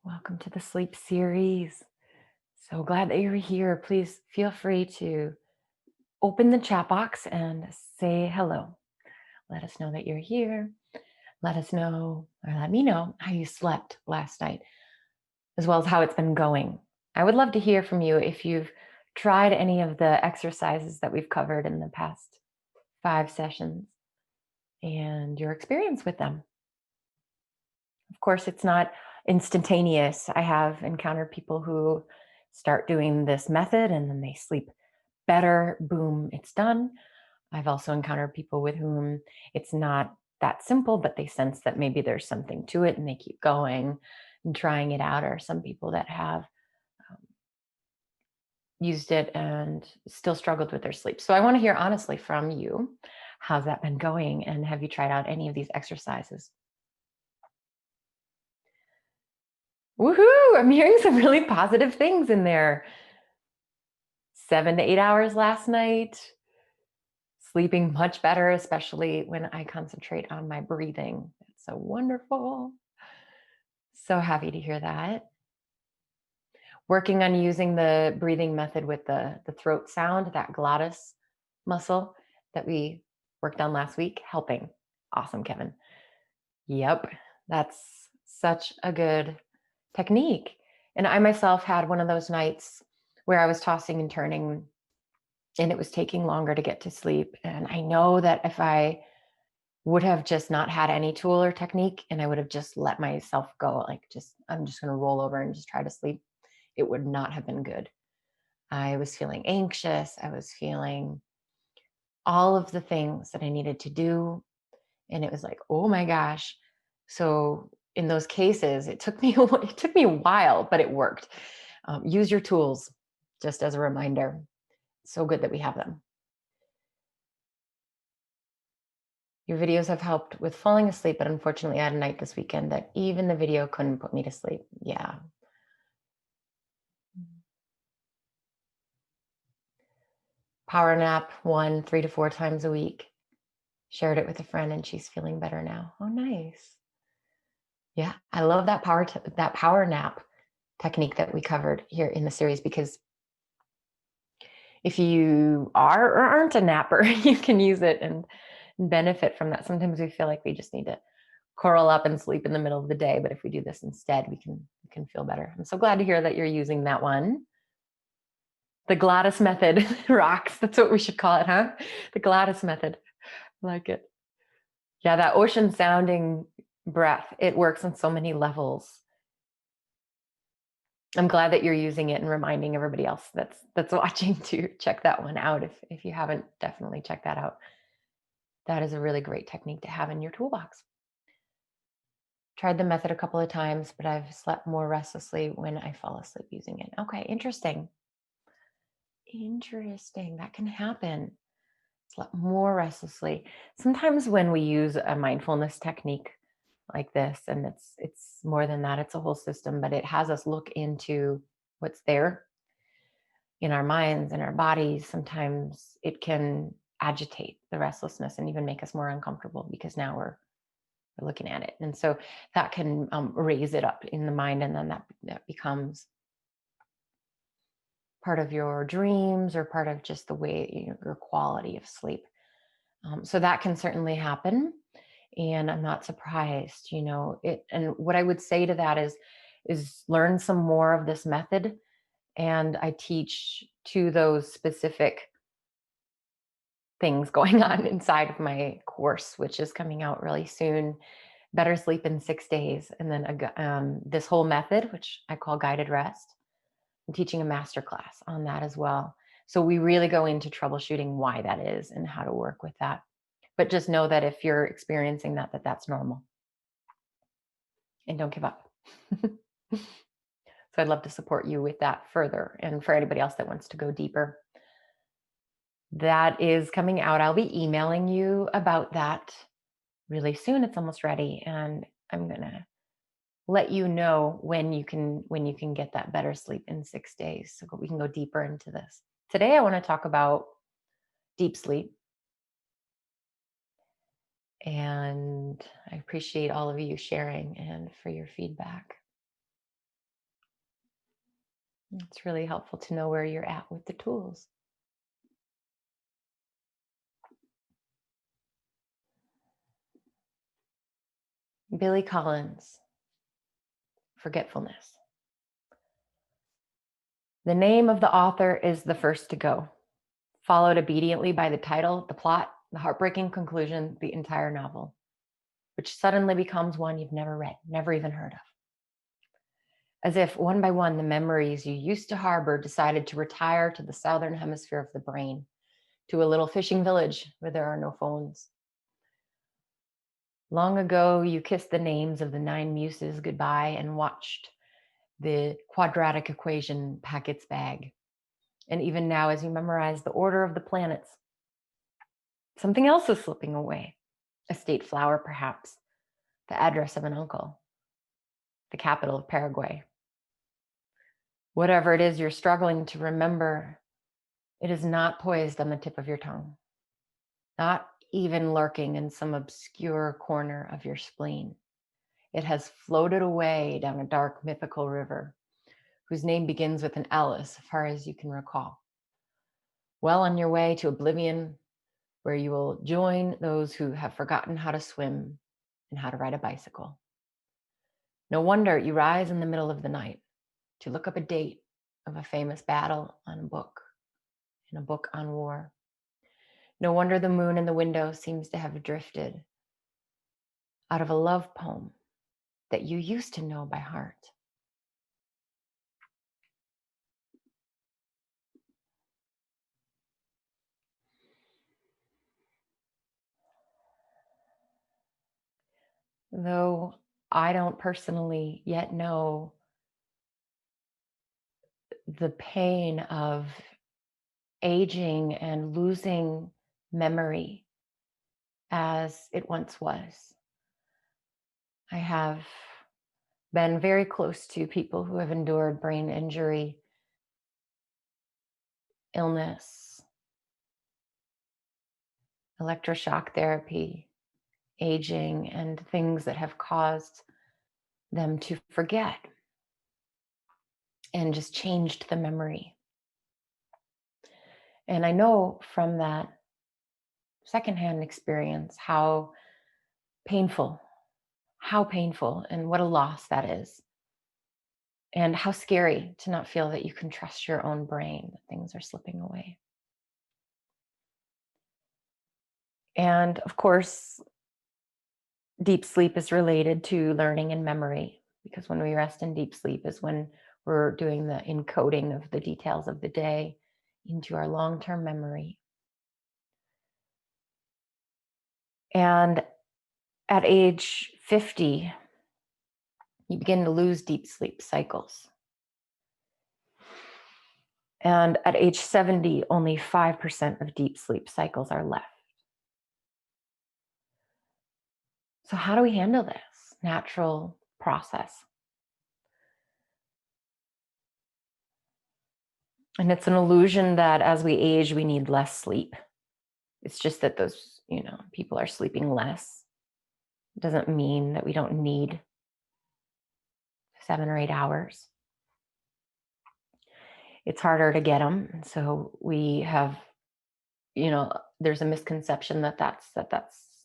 Welcome to the sleep series. So glad that you're here. Please feel free to open the chat box and say hello. Let us know that you're here. Let us know, or let me know how you slept last night, as well as how it's been going. I would love to hear from you if you've tried any of the exercises that we've covered in the past 5 sessions and your experience with them. Of course, it's not instantaneous. I have encountered people who start doing this method and then they sleep better. Boom, it's done. I've also encountered people with whom it's not that simple, but they sense that maybe there's something to it and they keep going and trying it out. Or some people that have um, used it and still struggled with their sleep. So I want to hear honestly from you. How's that been going? And have you tried out any of these exercises? Woohoo! I'm hearing some really positive things in there. 7 to 8 hours last night, sleeping much better, especially when I concentrate on my breathing. It's so wonderful. So happy to hear that. Working on using the breathing method with the throat sound, that glottis muscle that we worked on last week, helping. Awesome, Kevin. Yep, that's such a good technique. And I myself had one of those nights where I was tossing and turning and it was taking longer to get to sleep. And I know that if I would have just not had any tool or technique and I would have just let myself go, like I'm just going to roll over and just try to sleep, it would not have been good. I was feeling anxious. I was feeling all of the things that I needed to do. And it was like, oh my gosh. So in those cases, it took me it took me a while, but it worked. Use your tools, just as a reminder. So good that we have them. Your videos have helped with falling asleep, but unfortunately, I had a night this weekend that even the video couldn't put me to sleep. Yeah. Power nap, 3 to 4 times a week. Shared it with a friend, and she's feeling better now. Oh, nice. Yeah, I love that that power nap technique that we covered here in the series, because if you are or aren't a napper, you can use it and benefit from that. Sometimes we feel like we just need to curl up and sleep in the middle of the day, but if we do this instead, we can feel better. I'm so glad to hear that you're using that one. The Gladys method rocks. That's what we should call it, huh? The Gladys method. I like it. Yeah, that ocean sounding breath, it works on so many levels. I'm glad that you're using it and reminding everybody else that's watching to check that one out. If you haven't, definitely check that out. That is a really great technique to have in your toolbox. Tried the method a couple of times, but I've slept more restlessly when I fall asleep using it. Okay, interesting. Interesting. That can happen. Slept more restlessly. Sometimes when we use a mindfulness technique like this, and it's more than that, it's a whole system, but it has us look into what's there in our minds and our bodies. Sometimes it can agitate the restlessness and even make us more uncomfortable because now we're looking at it. And so that can raise it up in the mind, and then that becomes part of your dreams or part of just the way your quality of sleep. So that can certainly happen, and I'm not surprised. It. And what I would say to that is learn some more of this method, and I teach to those specific things going on inside of my course, which is coming out really soon. Better sleep in 6 days, and then this whole method, which I call guided rest. I'm teaching a master class on that as well. So we really go into troubleshooting why that is and how to work with that. But just know that if you're experiencing that's normal, and don't give up. So I'd love to support you with that further. And for anybody else that wants to go deeper, that is coming out. I'll be emailing you about that really soon. It's almost ready. And I'm going to let you know when you can get that better sleep in 6 days, so we can go deeper into this. Today I want to talk about deep sleep, and I appreciate all of you sharing and for your feedback. It's really helpful to know where you're at with the tools. Billy Collins, Forgetfulness. The name of the author is the first to go, followed obediently by the title, the plot, the heartbreaking conclusion, the entire novel, which suddenly becomes one you've never read, never even heard of. As if one by one, the memories you used to harbor decided to retire to the southern hemisphere of the brain, to a little fishing village where there are no phones. Long ago, you kissed the names of the 9 muses goodbye and watched the quadratic equation pack its bag. And even now, as you memorize the order of the planets, something else is slipping away. A state flower, perhaps, the address of an uncle, the capital of Paraguay. Whatever it is you're struggling to remember, it is not poised on the tip of your tongue, not even lurking in some obscure corner of your spleen. It has floated away down a dark mythical river whose name begins with an L as far as you can recall. Well on your way to oblivion, where you will join those who have forgotten how to swim and how to ride a bicycle. No wonder you rise in the middle of the night to look up a date of a famous battle on a book, in a book on war. No wonder the moon in the window seems to have drifted out of a love poem that you used to know by heart. Though I don't personally yet know the pain of aging and losing memory as it once was. I have been very close to people who have endured brain injury, illness, electroshock therapy, aging, and things that have caused them to forget and just changed the memory. And I know from that secondhand experience painful, how painful and what a loss that is. And how scary to not feel that you can trust your own brain, that things are slipping away. And of course, deep sleep is related to learning and memory, because when we rest in deep sleep is when we're doing the encoding of the details of the day into our long-term memory. And at age 50, you begin to lose deep sleep cycles. And at age 70, only 5% of deep sleep cycles are left. So how do we handle this natural process? And it's an illusion that as we age, we need less sleep. It's just that those, people are sleeping less. It doesn't mean that we don't need 7 or 8 hours. It's harder to get them. And so we have, there's a misconception that that's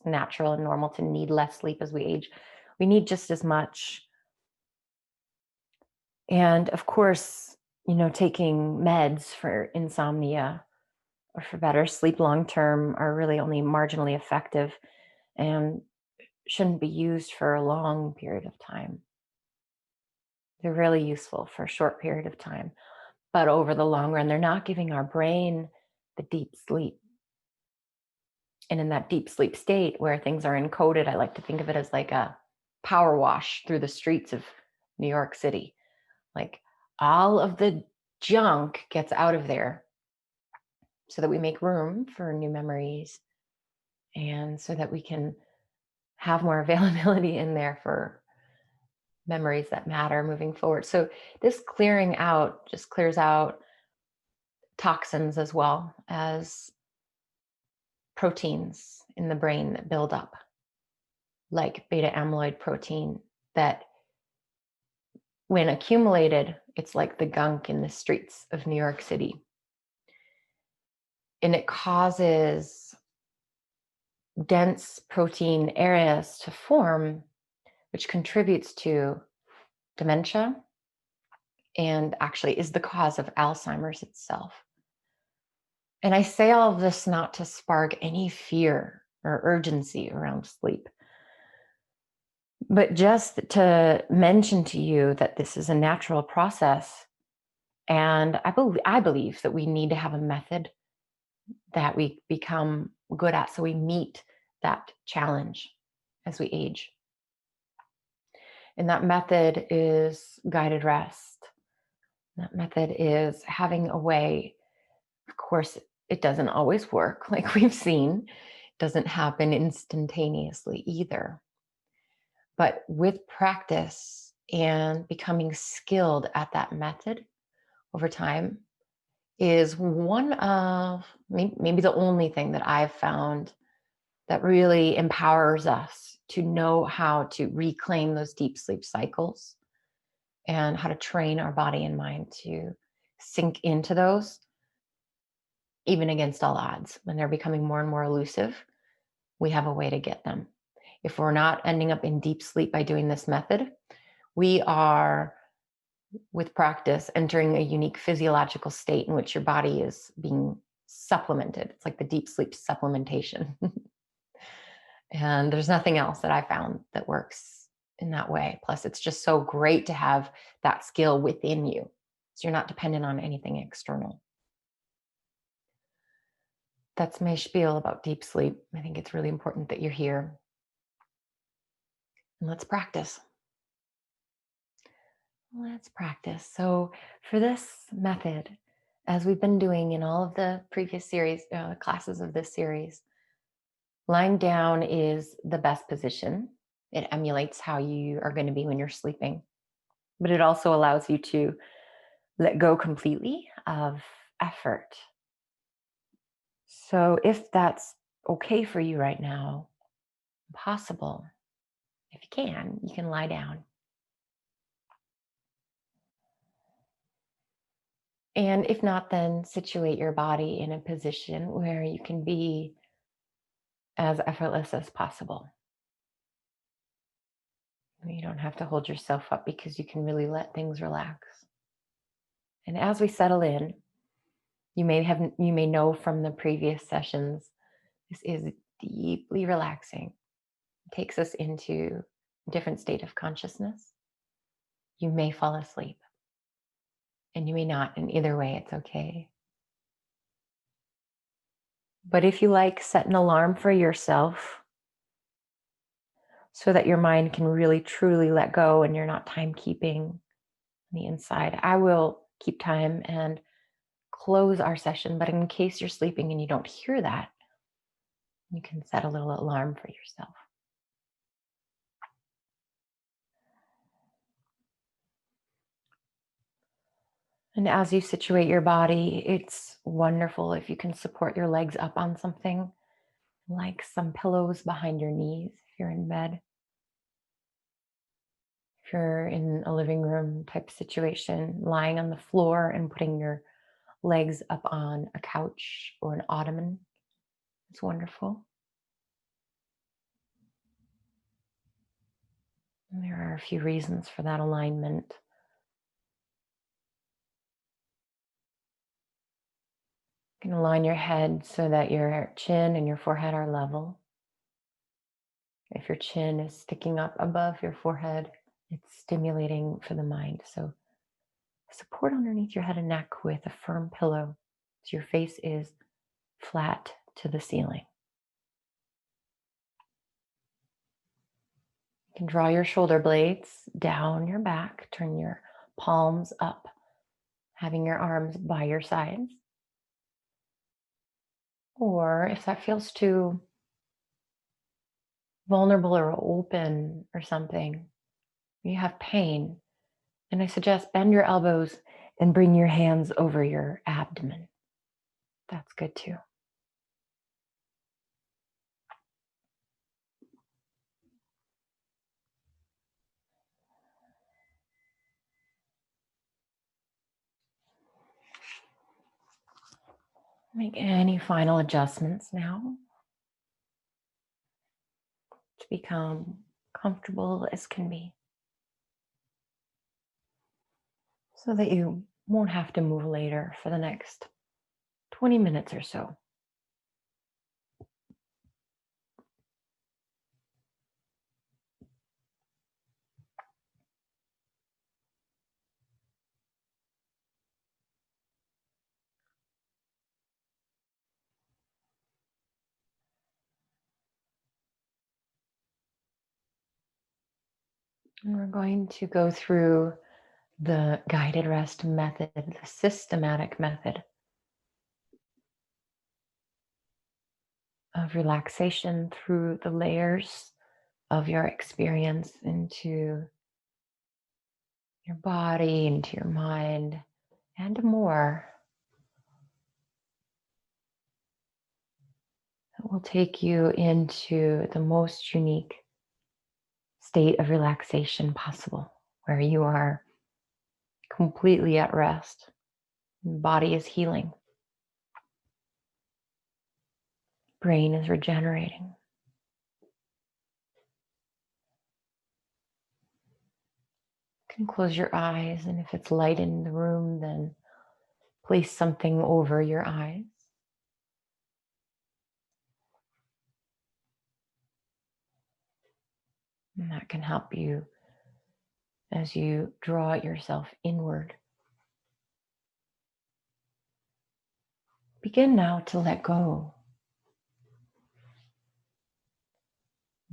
natural and normal to need less sleep as we age. We need just as much. And of course, taking meds for insomnia or for better sleep long term are really only marginally effective and shouldn't be used for a long period of time. They're really useful for a short period of time, but over the long run, they're not giving our brain the deep sleep. And in that deep sleep state where things are encoded, I like to think of it as like a power wash through the streets of New York City. Like all of the junk gets out of there so that we make room for new memories and so that we can have more availability in there for memories that matter moving forward. So this clearing out just clears out toxins as well as proteins in the brain that build up, like beta amyloid protein that when accumulated, it's like the gunk in the streets of New York City. And it causes dense protein areas to form, which contributes to dementia and actually is the cause of Alzheimer's itself. And I say all of this not to spark any fear or urgency around sleep, but just to mention to you that this is a natural process. And I believe that we need to have a method that we become good at so we meet that challenge as we age. And that method is guided rest. That method is having a way. Of course, it doesn't always work, like we've seen. It doesn't happen instantaneously either. But with practice and becoming skilled at that method over time is one of maybe the only thing that I've found that really empowers us to know how to reclaim those deep sleep cycles and how to train our body and mind to sink into those, even against all odds. When they're becoming more and more elusive, we have a way to get them. If we're not ending up in deep sleep by doing this method, we are, with practice, entering a unique physiological state in which your body is being supplemented. It's like the deep sleep supplementation. And there's nothing else that I found that works in that way. Plus, it's just so great to have that skill within you. So you're not dependent on anything external. That's my spiel about deep sleep. I think it's really important that you're here. And let's practice. Let's practice. So for this method, as we've been doing in all of the previous series, classes of this series, lying down is the best position. It emulates how you are going to be when you're sleeping, but it also allows you to let go completely of effort. So if that's okay for you right now, possible, if you can lie down. And if not, then situate your body in a position where you can be as effortless as possible. You don't have to hold yourself up because you can really let things relax. And as we settle in, you may know from the previous sessions, this is deeply relaxing. It takes us into a different state of consciousness. You may fall asleep and you may not, and either way, it's okay. But if you like, set an alarm for yourself so that your mind can really truly let go and you're not timekeeping on the inside. I will keep time and close our session, but in case you're sleeping and you don't hear that, you can set a little alarm for yourself. And as you situate your body, it's wonderful if you can support your legs up on something, like some pillows behind your knees if you're in bed. If you're in a living room type situation, lying on the floor and putting your legs up on a couch or an ottoman, it's wonderful. And there are a few reasons for that alignment. You can align your head so that your chin and your forehead are level. If your chin is sticking up above your forehead, it's stimulating for the mind. So support underneath your head and neck with a firm pillow so your face is flat to the ceiling. You can draw your shoulder blades down your back, turn your palms up, having your arms by your sides. Or if that feels too vulnerable or open or something, you have pain, and I suggest bend your elbows and bring your hands over your abdomen. That's good too. Make any final adjustments now to become comfortable as can be so that you won't have to move later for the next 20 minutes or so. And we're going to go through the guided rest method, the systematic method of relaxation through the layers of your experience into your body, into your mind, and more. It will take you into the most unique state of relaxation possible, where you are completely at rest. Body is healing. Brain is regenerating. You can close your eyes, and if it's light in the room, then place something over your eyes. And that can help you as you draw yourself inward. Begin now to let go.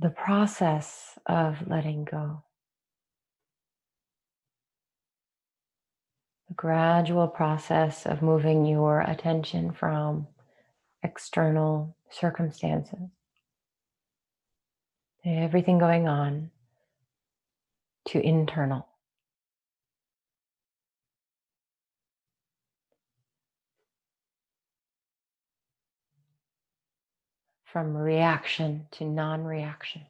The process of letting go. The gradual process of moving your attention from external circumstances, everything going on, to internal. From reaction to non-reaction.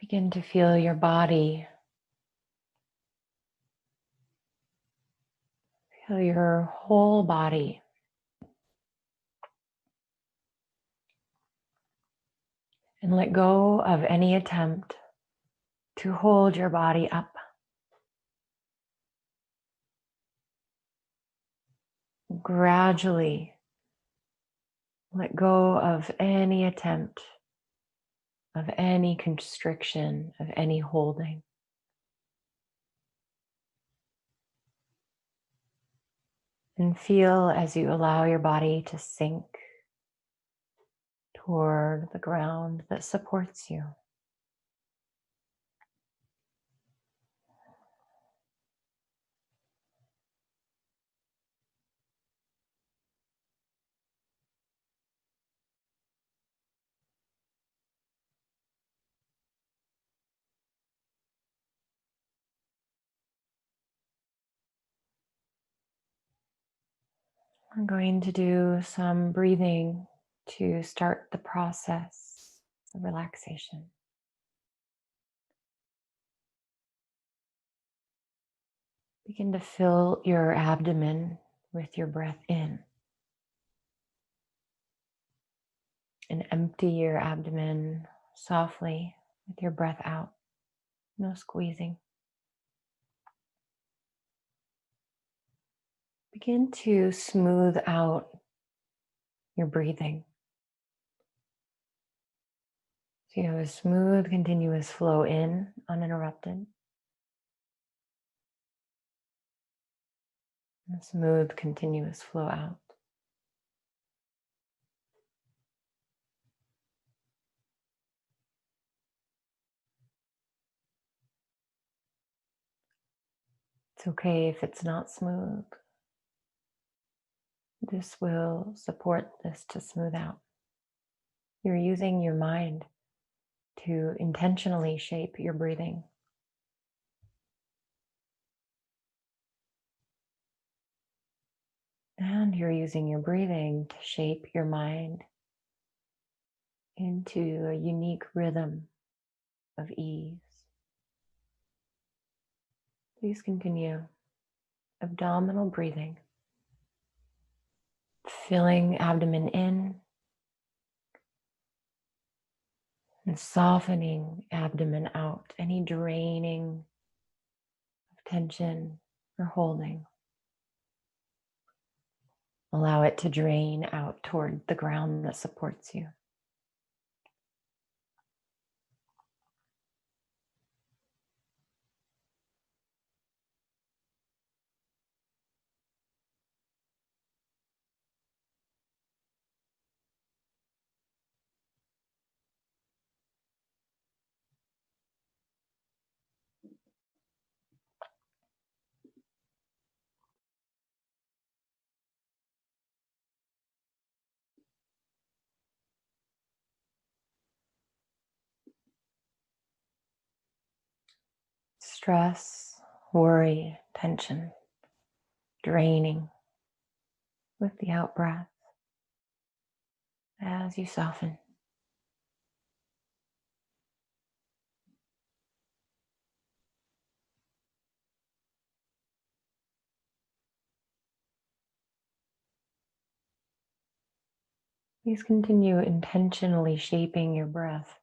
Begin to feel your body. Feel your whole body. And let go of any attempt to hold your body up. Gradually let go of any attempt, of any constriction, of any holding. And feel as you allow your body to sink toward the ground that supports you. We're going to do some breathing to start the process of relaxation. Begin to fill your abdomen with your breath in. And empty your abdomen softly with your breath out. No squeezing. Begin to smooth out your breathing. So you have a smooth, continuous flow in, uninterrupted. And a smooth, continuous flow out. It's okay if it's not smooth. This will support this to smooth out. You're using your mind to intentionally shape your breathing. And you're using your breathing to shape your mind into a unique rhythm of ease. Please continue. Abdominal breathing, filling abdomen in and softening abdomen out. Any draining of tension or holding, allow it to drain out toward the ground that supports you. Stress, worry, tension, draining with the out breath as you soften. Please continue intentionally shaping your breath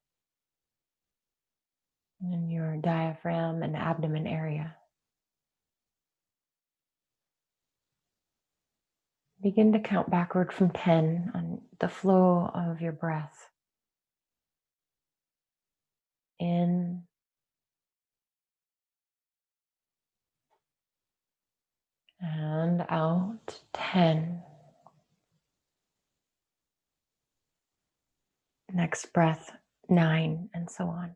in your diaphragm and abdomen area. Begin to count backward from 10 on the flow of your breath. In and out, 10. Next breath, 9, and so on.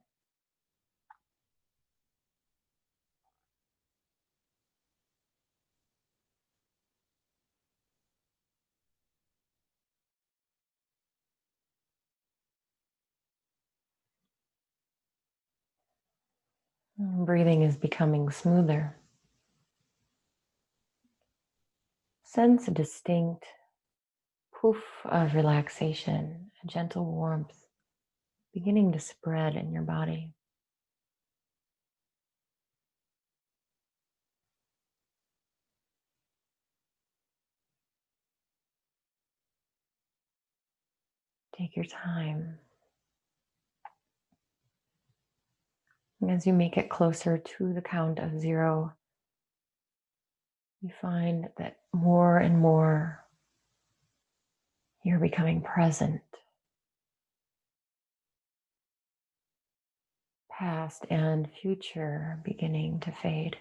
Breathing is becoming smoother. Sense a distinct poof of relaxation, a gentle warmth beginning to spread in your body. Take your time. And as you make it closer to the count of 0, you find that more and more you're becoming present. Past and future beginning to fade.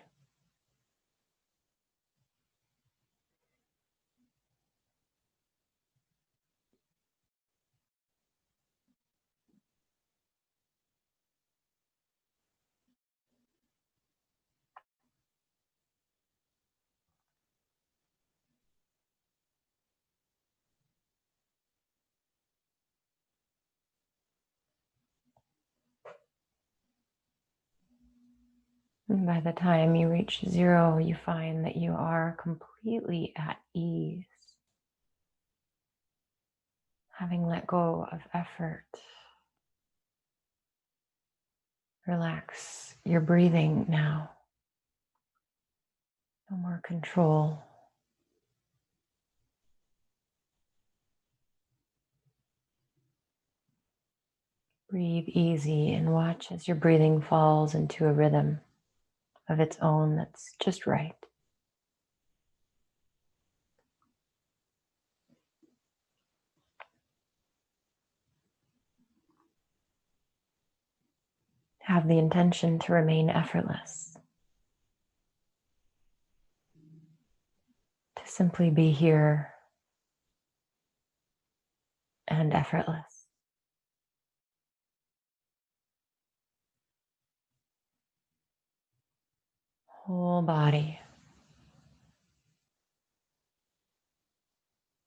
And by the time you reach 0, you find that you are completely at ease, having let go of effort. Relax your breathing now. No more control. Breathe easy and watch as your breathing falls into a rhythm of its own that's just right. Have the intention to remain effortless, to simply be here and effortless. Whole body.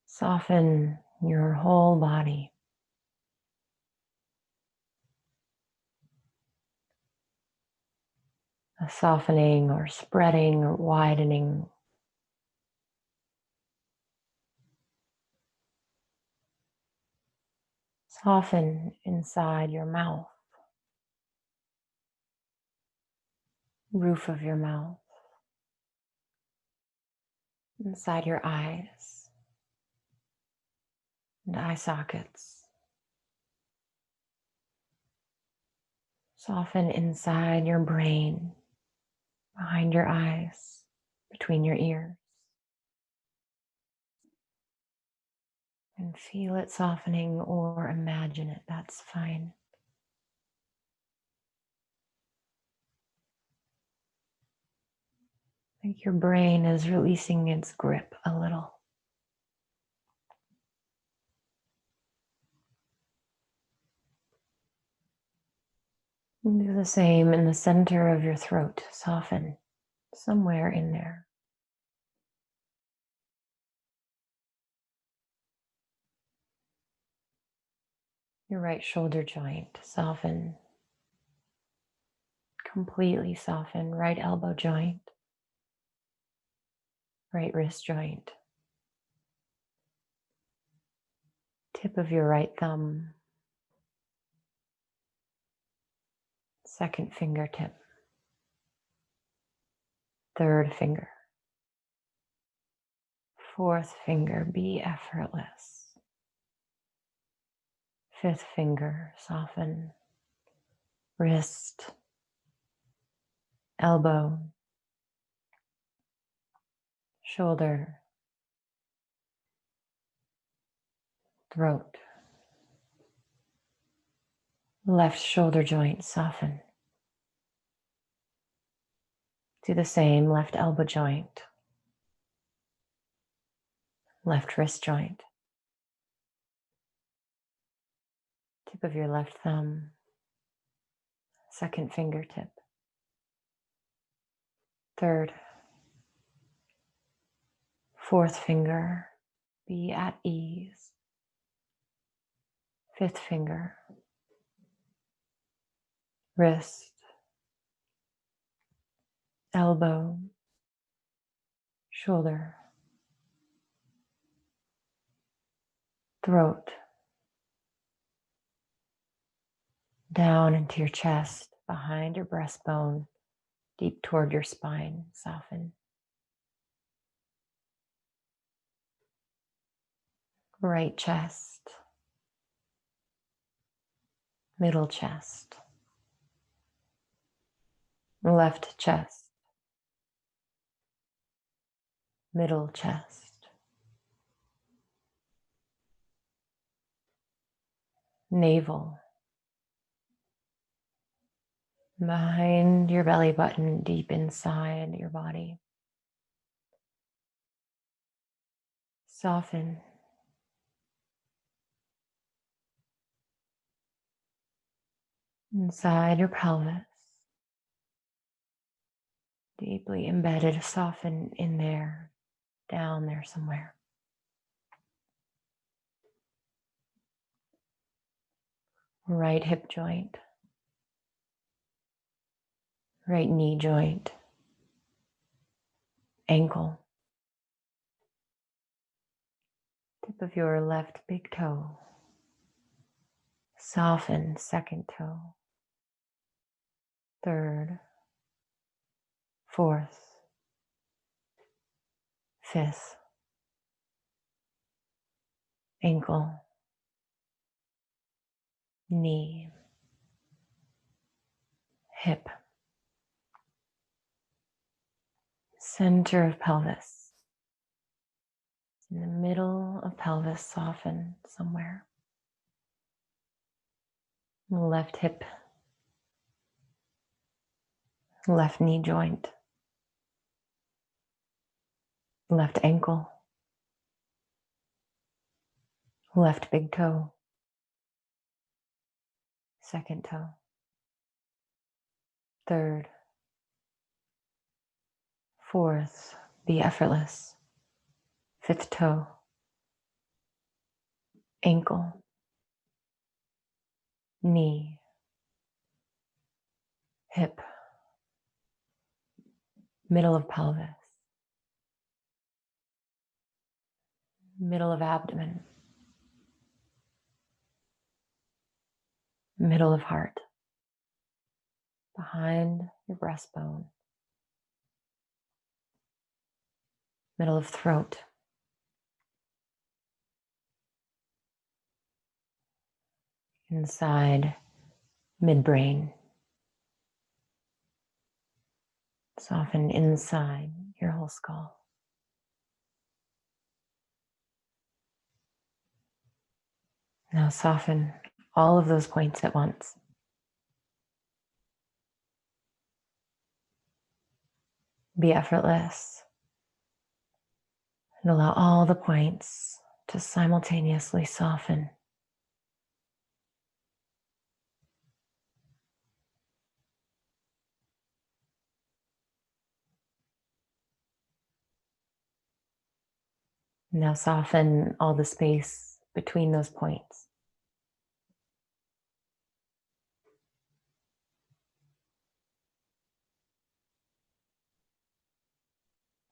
Soften your whole body. a softening or spreading or widening. Soften inside your mouth, roof of your mouth, inside your eyes and eye sockets. Soften inside your brain, behind your eyes, between your ears. And feel it softening or imagine it, that's fine. Like your brain is releasing its grip a little. And do the same in the center of your throat. Soften somewhere in there. Your right shoulder joint, soften. Completely soften. Right elbow joint. Right wrist joint. Tip of your right thumb. Second fingertip. Third finger. Fourth finger, be effortless. Fifth finger, soften. Wrist. Elbow. Shoulder. Throat. Left shoulder joint, soften. Do the same, left elbow joint. Left wrist joint. Tip of your left thumb. Second fingertip. Third. Fourth finger, be at ease. Fifth finger. Wrist. Elbow. Shoulder. Throat. Down into your chest, behind your breastbone, deep toward your spine, soften. Right chest. Middle chest. Left chest. Middle chest. Navel. Behind your belly button, deep inside your body. Soften. Inside your pelvis. Deeply embedded, soften in there, down there somewhere. Right hip joint. Right knee joint. Ankle. Tip of your left big toe. Soften second toe. Third. Fourth. Fifth. Ankle. Knee. Hip. Center of pelvis. In the middle of pelvis, soften somewhere. Left hip. Left knee joint. Left ankle. Left big toe. Second toe. Third. Fourth. Be effortless. Fifth toe. Ankle. Knee. Hip. middle of pelvis, middle of abdomen, middle of heart, behind your breastbone, middle of throat, inside midbrain. Soften inside your whole skull. Now soften all of those points at once. Be effortless and allow all the points to simultaneously soften. Now soften all the space between those points.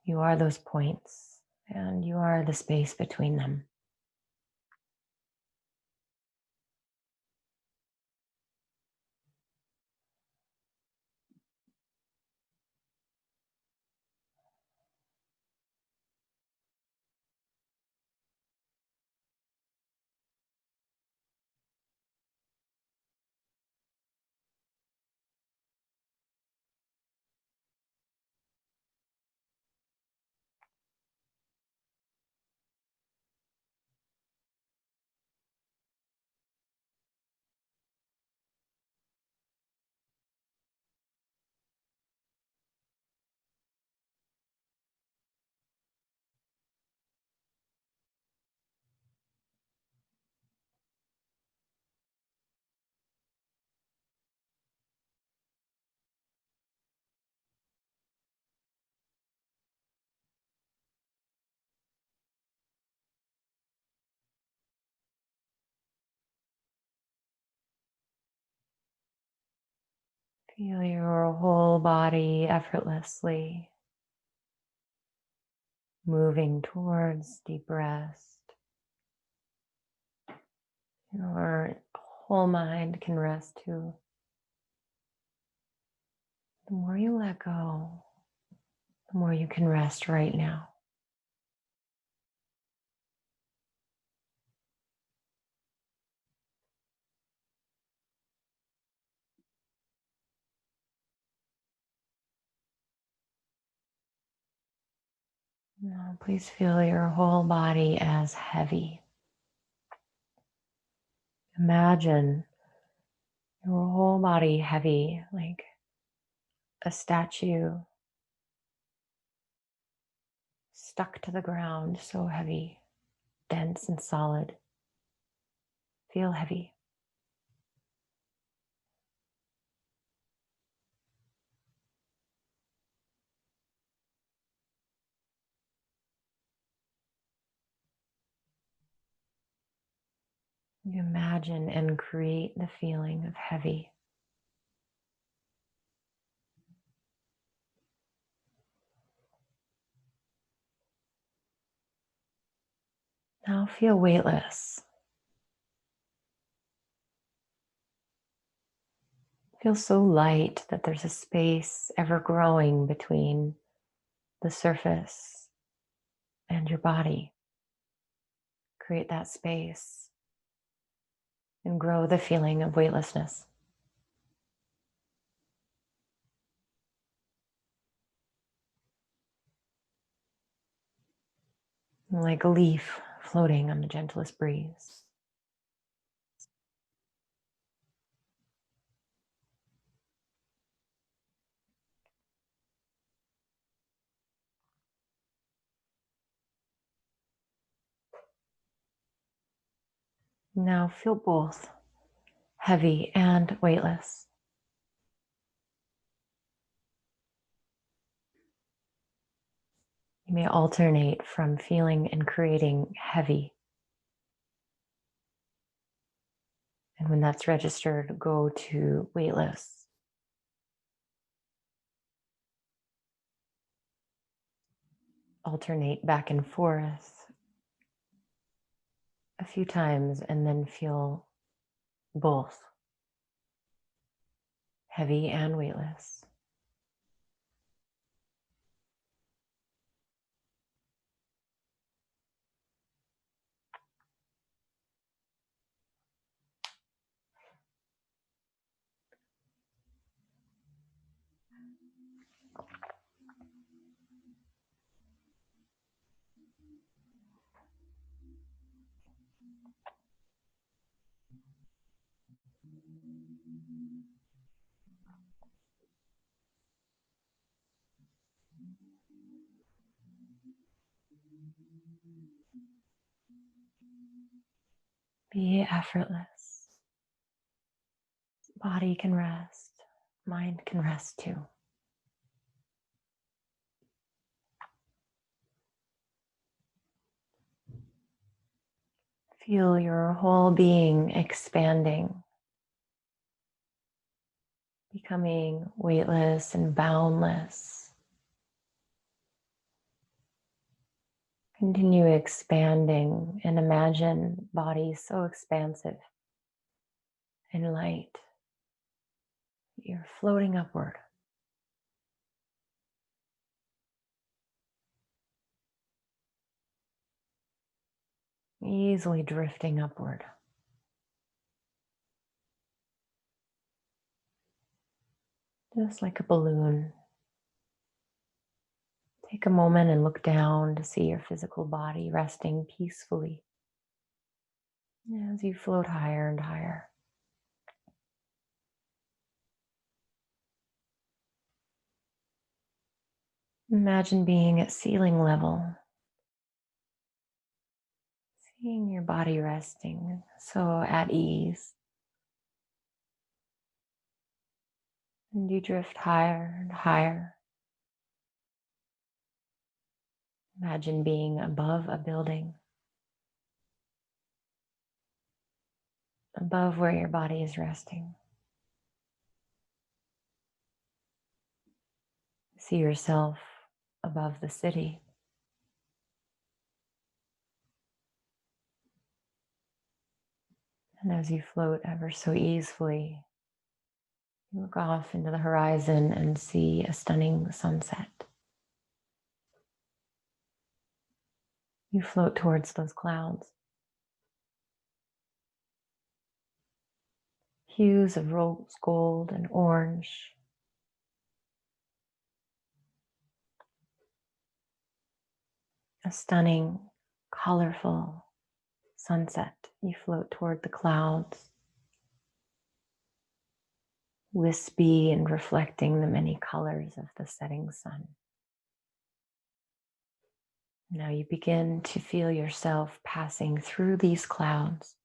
You are those points, and you are the space between them. Feel your whole body effortlessly moving towards deep rest. Your whole mind can rest too. The more you let go, the more you can rest right now. Now, please feel your whole body as heavy. Imagine your whole body heavy, like a statue stuck to the ground, so heavy, dense and solid. Feel heavy. You imagine and create the feeling of heavy. Now feel weightless. Feel so light that there's a space ever growing between the surface and your body. Create that space and grow the feeling of weightlessness. Like a leaf floating on the gentlest breeze. Now feel both heavy and weightless. You may alternate from feeling and creating heavy. And when that's registered, go to weightless. alternate back and forth a few times and then feel both heavy and weightless. Be effortless. Body can rest, mind can rest too. Feel your whole being expanding, becoming weightless and boundless. Continue expanding and imagine body so expansive and light. You're floating upward. Easily drifting upward. Just like a balloon. Take a moment and look down to see your physical body resting peacefully as you float higher and higher. Imagine being at ceiling level, seeing your body resting so at ease. And you drift higher and higher. Imagine being above a building, above where your body is resting. See yourself above the city. And as you float ever so easily, you look off into the horizon and see a stunning sunset. You float towards those clouds. Hues of rose gold and orange. A stunning, colorful sunset. You float toward the clouds, wispy and reflecting the many colors of the setting sun. Now you begin to feel yourself passing through these clouds.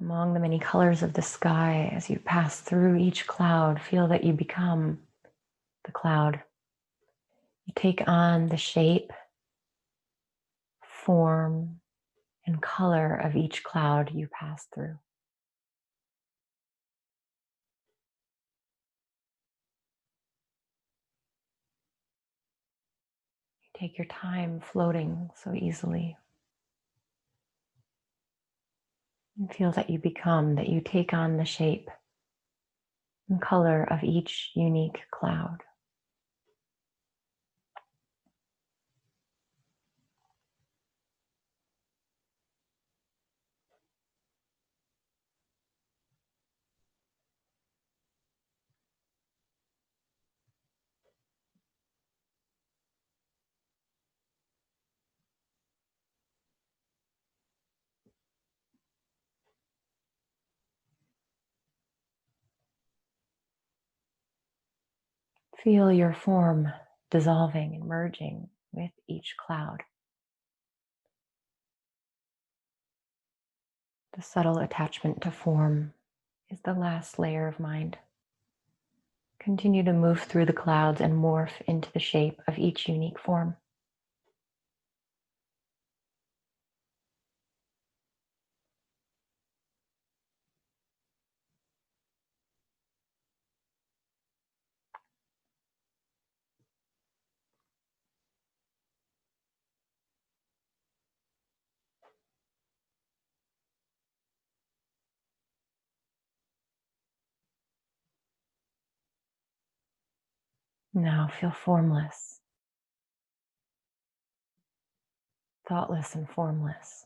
Among the many colors of the sky, as you pass through each cloud, feel that you become the cloud. You take on the shape, form, and color of each cloud you pass through. You take your time floating so easily. And feel that you become, that you take on the shape and color of each unique cloud. Feel your form dissolving and merging with each cloud. The subtle attachment to form is the last layer of mind. Continue to move through the clouds and morph into the shape of each unique form. Now feel formless, thoughtless and formless,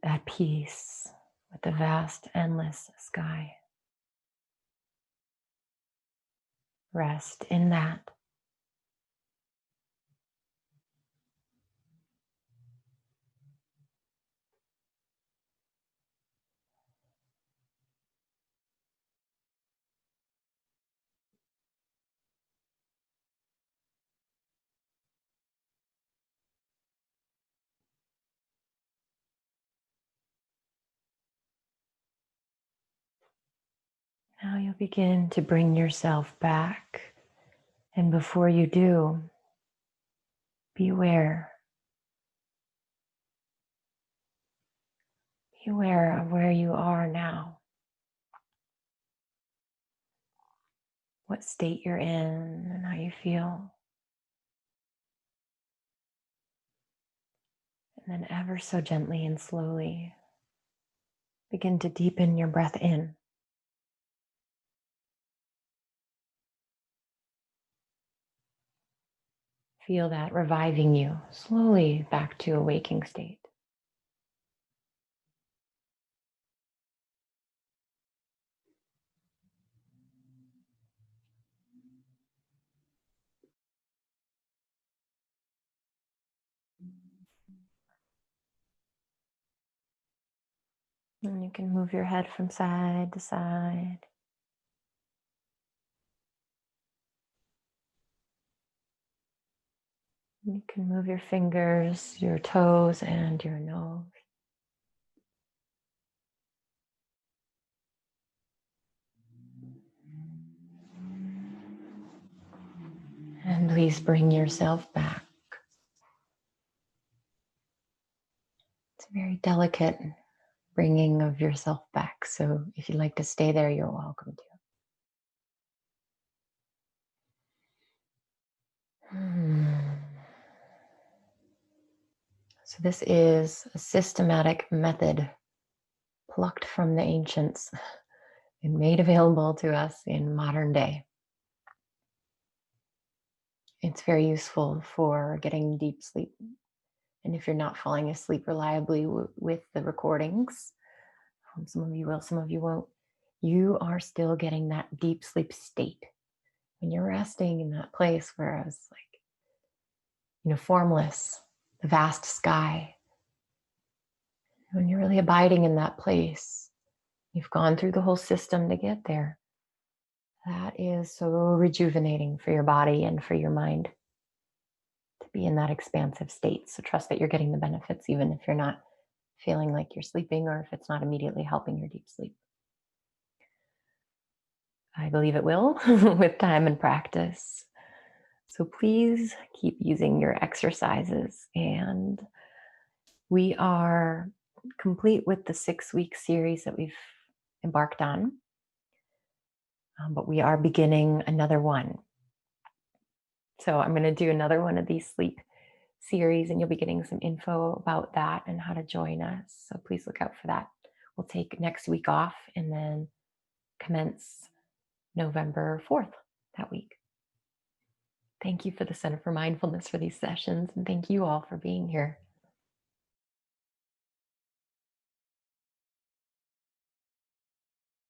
at peace with the vast, endless sky. Rest in that. Now you'll begin to bring yourself back. And before you do, be aware. Be aware of where you are now, what state you're in, and how you feel. And then ever so gently and slowly, begin to deepen your breath in. Feel that reviving you slowly back to a waking state. And you can move your head from side to side. You can move your fingers, your toes, and your nose. And please bring yourself back. It's a very delicate bringing of yourself back. So if you'd like to stay there, you're welcome to. So this is a systematic method plucked from the ancients and made available to us in modern day. It's very useful for getting deep sleep. And if you're not falling asleep reliably with the recordings, some of you will, some of you won't, you are still getting that deep sleep state. When you're resting in that place where I was like, formless, the vast sky, when you're really abiding in that place, you've gone through the whole system to get there. That is so rejuvenating for your body and for your mind to be in that expansive state. So trust that you're getting the benefits, even if you're not feeling like you're sleeping or if it's not immediately helping your deep sleep. I believe it will with time and practice. So please keep using your exercises. And we are complete with the 6-week series that we've embarked on. But we are beginning another one. So I'm going to do another one of these sleep series, and you'll be getting some info about that and how to join us. So please look out for that. We'll take next week off and then commence November 4th that week. Thank you for the Center for Mindfulness for these sessions, and thank you all for being here.